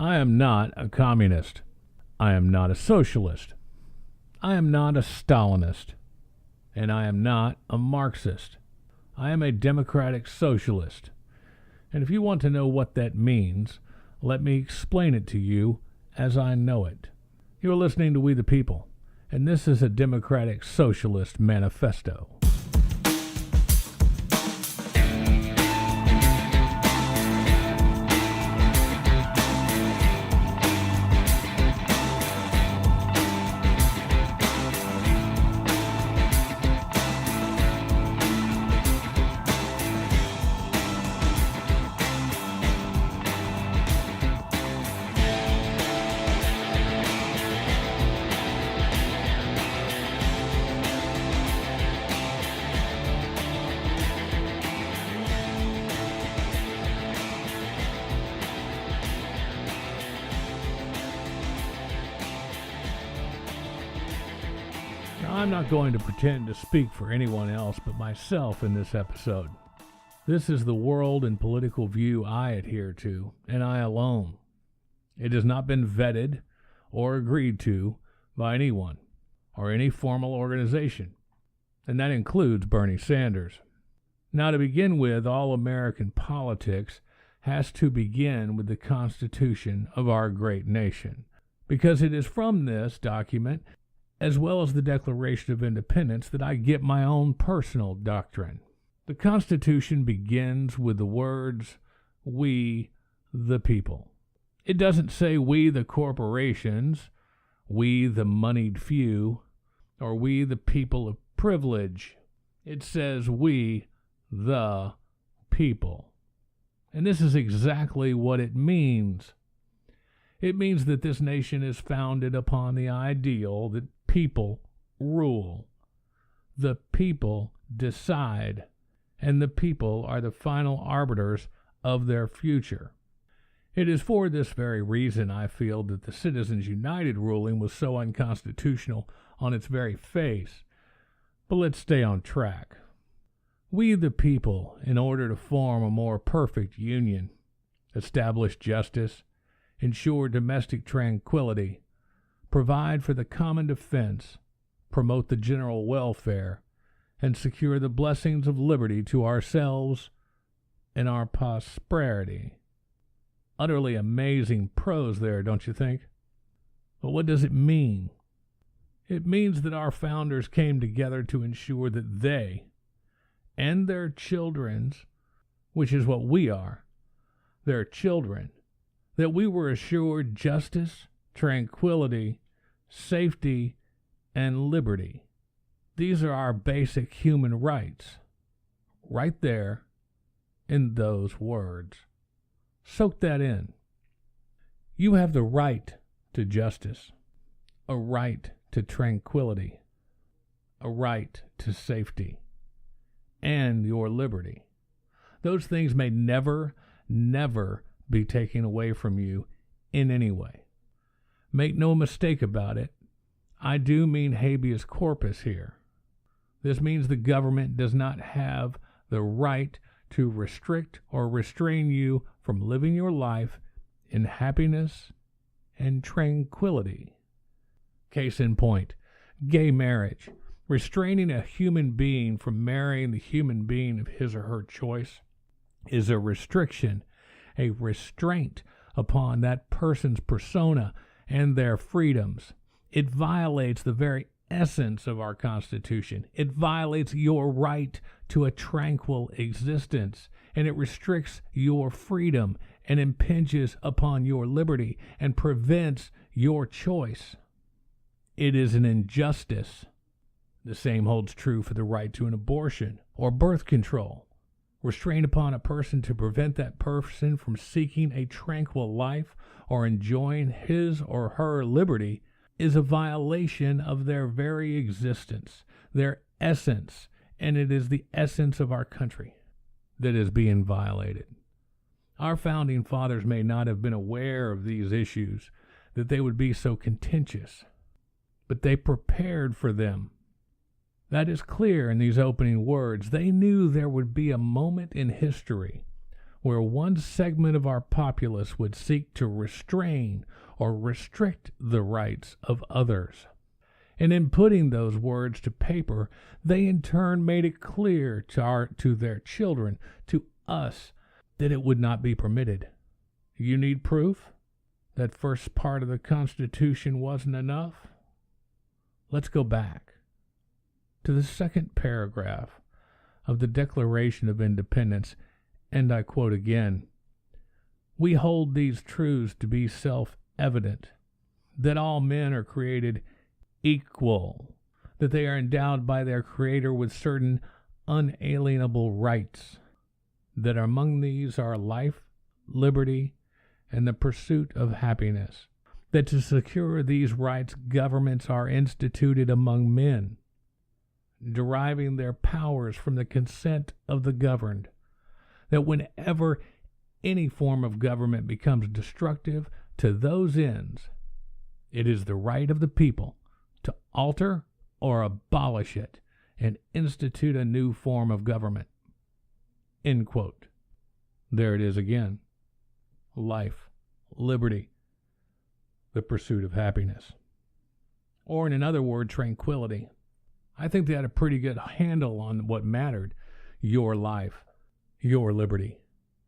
I am not a communist. I am not a socialist. I am not a Stalinist. And I am not a Marxist. I am a Democratic Socialist. And if you want to know what that means, let me explain it to you as I know it. You're listening to We the People, and this is a Democratic Socialist Manifesto. I'm not going to pretend to speak for anyone else but myself in this episode. This is the world and political view I adhere to, and I alone. It has not been vetted or agreed to by anyone or any formal organization, and that includes Bernie Sanders. Now, to begin with, all American politics has to begin with the Constitution of our great nation, because it is from this document, as well as the Declaration of Independence, that I get my own personal doctrine. The Constitution begins with the words, "We the people." It doesn't say we the corporations, we the moneyed few, or we the people of privilege. It says we the people. And this is exactly what it means. It means that this nation is founded upon the ideal that people rule. The people decide, and the people are the final arbiters of their future. It is for this very reason I feel that the Citizens United ruling was so unconstitutional on its very face. But let's stay on track. We the people, in order to form a more perfect union, establish justice, ensure domestic tranquility, provide for the common defense, promote the general welfare, and secure the blessings of liberty to ourselves and our posterity. Utterly amazing prose there, don't you think? But what does it mean? It means that our founders came together to ensure that they and their children's, which is what we are, their children, that we were assured justice, tranquility, safety, and liberty. These are our basic human rights, right there in those words. Soak that in. You have the right to justice, a right to tranquility, a right to safety, and your liberty. Those things may never be taken away from you in any way. Make no mistake about it, I do mean habeas corpus here. This means the government does not have the right to restrict or restrain you from living your life in happiness and tranquility. Case in point, gay marriage. Restraining a human being from marrying the human being of his or her choice is a restriction, a restraint upon that person's persona and their freedoms. It violates the very essence of our Constitution. It violates your right to a tranquil existence, and it restricts your freedom and impinges upon your liberty and prevents your choice. It is an injustice. The same holds true for the right to an abortion or birth control. Restraint upon a person to prevent that person from seeking a tranquil life or enjoying his or her liberty is a violation of their very existence, their essence, and it is the essence of our country that is being violated. Our founding fathers may not have been aware of these issues, that they would be so contentious, but they prepared for them. That is clear in these opening words. They knew there would be a moment in history where one segment of our populace would seek to restrain or restrict the rights of others. And in putting those words to paper, they in turn made it clear to their children, to us, that it would not be permitted. You need proof? That first part of the Constitution wasn't enough? Let's go back to the second paragraph of the Declaration of Independence, and I quote again, "We hold these truths to be self-evident, that all men are created equal, that they are endowed by their Creator with certain unalienable rights, that among these are life, liberty, and the pursuit of happiness, that to secure these rights governments are instituted among men, deriving their powers from the consent of the governed, that whenever any form of government becomes destructive to those ends, it is the right of the people to alter or abolish it and institute a new form of government." End quote. There it is again. Life, liberty, the pursuit of happiness. Or in another word, tranquility. I think they had a pretty good handle on what mattered. Your life, your liberty,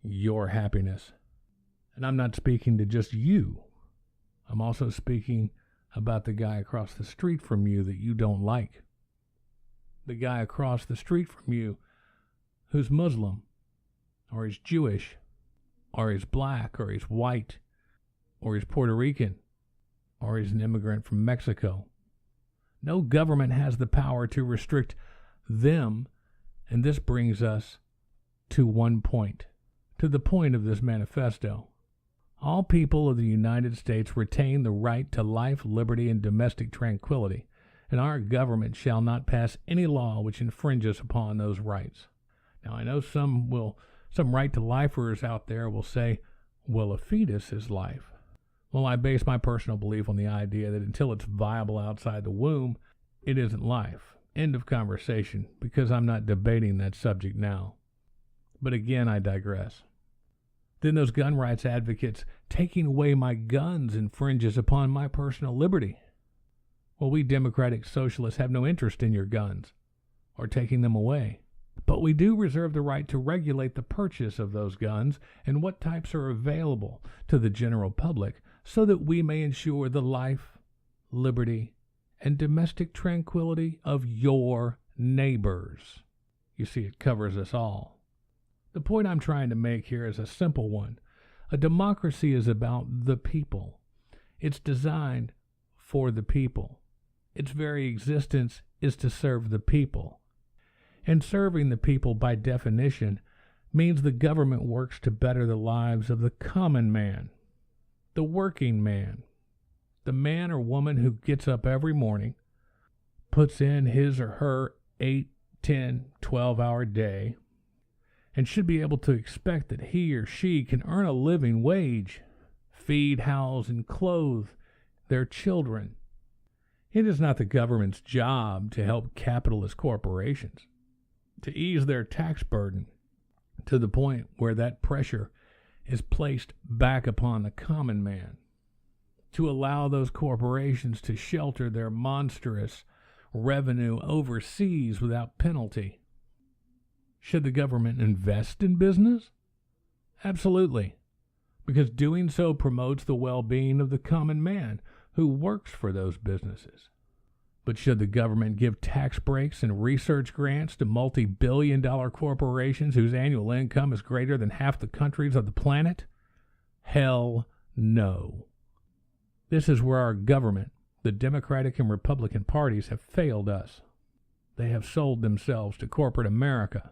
your happiness. And I'm not speaking to just you. I'm also speaking about the guy across the street from you that you don't like. The guy across the street from you who's Muslim, or he's Jewish, or he's black, or he's white, or he's Puerto Rican, or he's an immigrant from Mexico. No government has the power to restrict them, and this brings us to one point, to the point of this manifesto. All people of the United States retain the right to life, liberty, and domestic tranquility, and our government shall not pass any law which infringes upon those rights. Now, I know some right-to-lifers out there will say, well, a fetus is life. Well, I base my personal belief on the idea that until it's viable outside the womb, it isn't life. End of conversation, because I'm not debating that subject now. But again, I digress. Then those gun rights advocates, taking away my guns infringes upon my personal liberty. Well, we Democratic Socialists have no interest in your guns or taking them away. But we do reserve the right to regulate the purchase of those guns and what types are available to the general public so that we may ensure the life, liberty, and domestic tranquility of your neighbors. You see, it covers us all. The point I'm trying to make here is a simple one. A democracy is about the people. It's designed for the people. Its very existence is to serve the people. And serving the people, by definition, means the government works to better the lives of the common man, the working man, the man or woman who gets up every morning, puts in his or her 8, 10, 12-hour day, and should be able to expect that he or she can earn a living wage, feed, house, and clothe their children. It is not the government's job to help capitalist corporations, to ease their tax burden to the point where that pressure is placed back upon the common man, to allow those corporations to shelter their monstrous revenue overseas without penalty. Should the government invest in business? Absolutely, because doing so promotes the well-being of the common man who works for those businesses. But should the government give tax breaks and research grants to multi-billion-dollar corporations whose annual income is greater than half the countries of the planet? Hell no. This is where our government, the Democratic and Republican parties, have failed us. They have sold themselves to corporate America,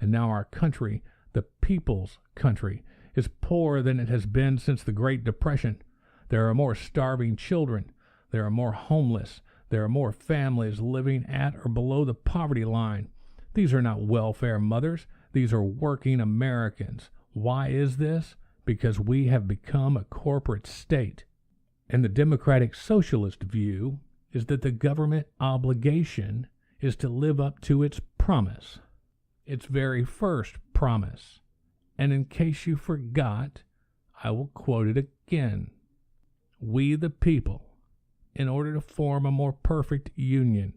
and now our country, the people's country, is poorer than it has been since the Great Depression. There are more starving children. There are more homeless. There are more families living at or below the poverty line. These are not welfare mothers. These are working Americans. Why is this? Because we have become a corporate state. And the Democratic Socialist view is that the government obligation is to live up to its promise, its very first promise. And in case you forgot, I will quote it again. We the people, in order to form a more perfect union,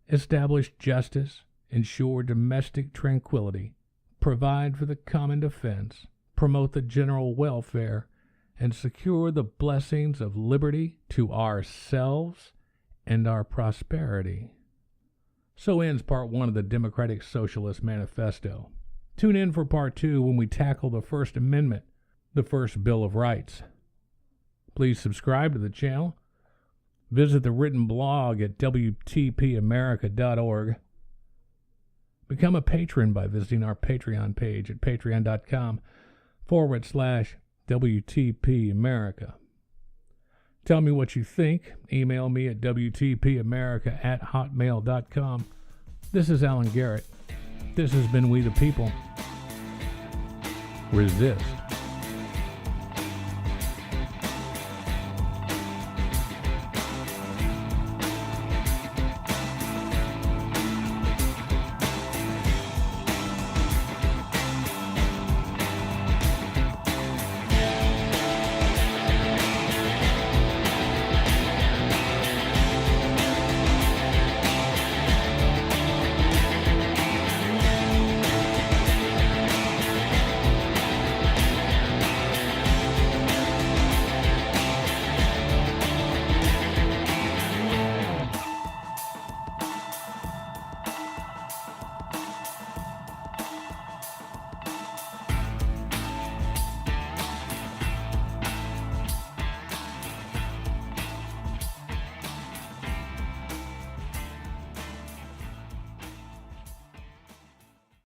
establish justice, ensure domestic tranquility, provide for the common defense, promote the general welfare, and secure the blessings of liberty to ourselves and our prosperity. So ends part 1 of the Democratic Socialist Manifesto. Tune in for part 2 when we tackle the First Amendment, the first Bill of Rights. Please subscribe to the channel. Visit the written blog at WTPamerica.org. Become a patron by visiting our Patreon page at patreon.com/WTPamerica. Tell me what you think. Email me at WTPamerica@hotmail.com. This is Alan Garrett. This has been We the People. Resist.